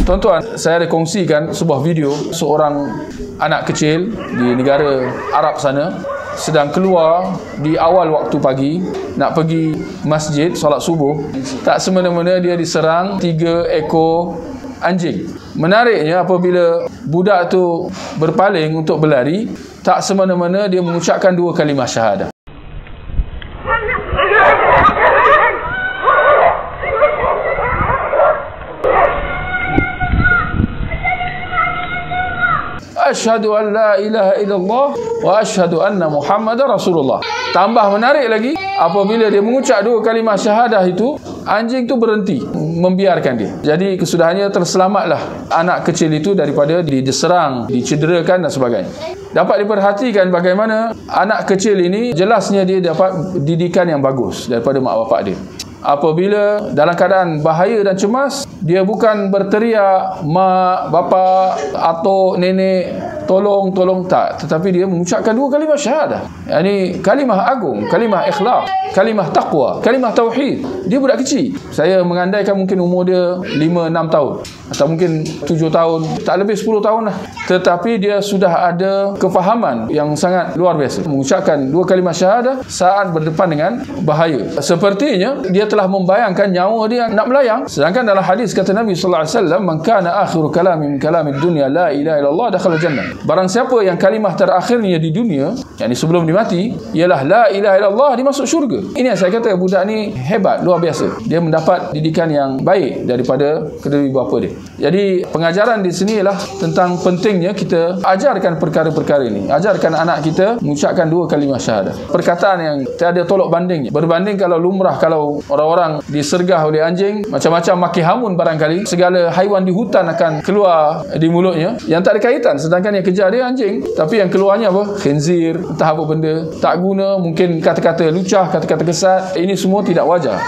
Tuan-tuan, saya ada kongsikan sebuah video seorang anak kecil di negara Arab sana sedang keluar di awal waktu pagi nak pergi masjid solat subuh. Tak semena-mena dia diserang 3 ekor anjing. Menariknya, apabila budak tu berpaling untuk berlari, tak semena-mena dia mengucapkan 2 kalimah syahadah. Asyhadu an la ilaha illallah wa asyhadu anna Muhammadar Rasulullah. Tambah menarik lagi, apabila dia mengucap 2 kalimah syahadah itu, anjing tu berhenti membiarkan dia. Jadi kesudahannya terselamatlah anak kecil itu daripada diserang, dicederakan dan sebagainya. Dapat diperhatikan bagaimana anak kecil ini jelasnya dia dapat didikan yang bagus daripada mak bapak dia. Apabila dalam keadaan bahaya dan cemas, dia bukan berteriak mak, bapa, atuk, nenek, tolong, tak. Tetapi dia mengucapkan 2 kalimah syahadah. Ini kalimah agung, kalimah ikhlas, kalimah taqwa, kalimah tauhid. Dia budak kecil. Saya mengandaikan mungkin umur dia 5-6 tahun. Atau mungkin 7 tahun, tak lebih 10 tahun lah. Tetapi dia sudah ada kefahaman yang sangat luar biasa. Mengucapkan 2 kalimah syahadah saat berdepan dengan bahaya. Sepertinya dia telah membayangkan nyawa dia nak melayang. Sedangkan dalam hadis kata Nabi sallallahu alaihi wasallam, "Man kana akhiru kalami min kalamid dunya la ilaha illallah dakhala jannah." Barang siapa yang kalimah terakhirnya di dunia, yakni sebelum dia mati, ialah la ilaha illallah, dia masuk syurga. Ini yang saya kata budak ni hebat, luar biasa. Dia mendapat didikan yang baik daripada kedua ibu bapa dia. Jadi pengajaran di sini ialah tentang pentingnya kita ajarkan perkara-perkara ini. Ajarkan anak kita mengucapkan 2 kalimah syahadah. Perkataan yang tiada tolok bandingnya. Berbanding kalau lumrah, kalau orang-orang disergah oleh anjing, macam-macam maki hamun barangkali, segala haiwan di hutan akan keluar di mulutnya yang tak ada kaitan. Sedangkan yang kejar dia anjing, tapi yang keluarnya apa? Khinzir, entah apa benda, tak guna, mungkin kata-kata lucah, kata-kata kesat. Ini semua tidak wajar.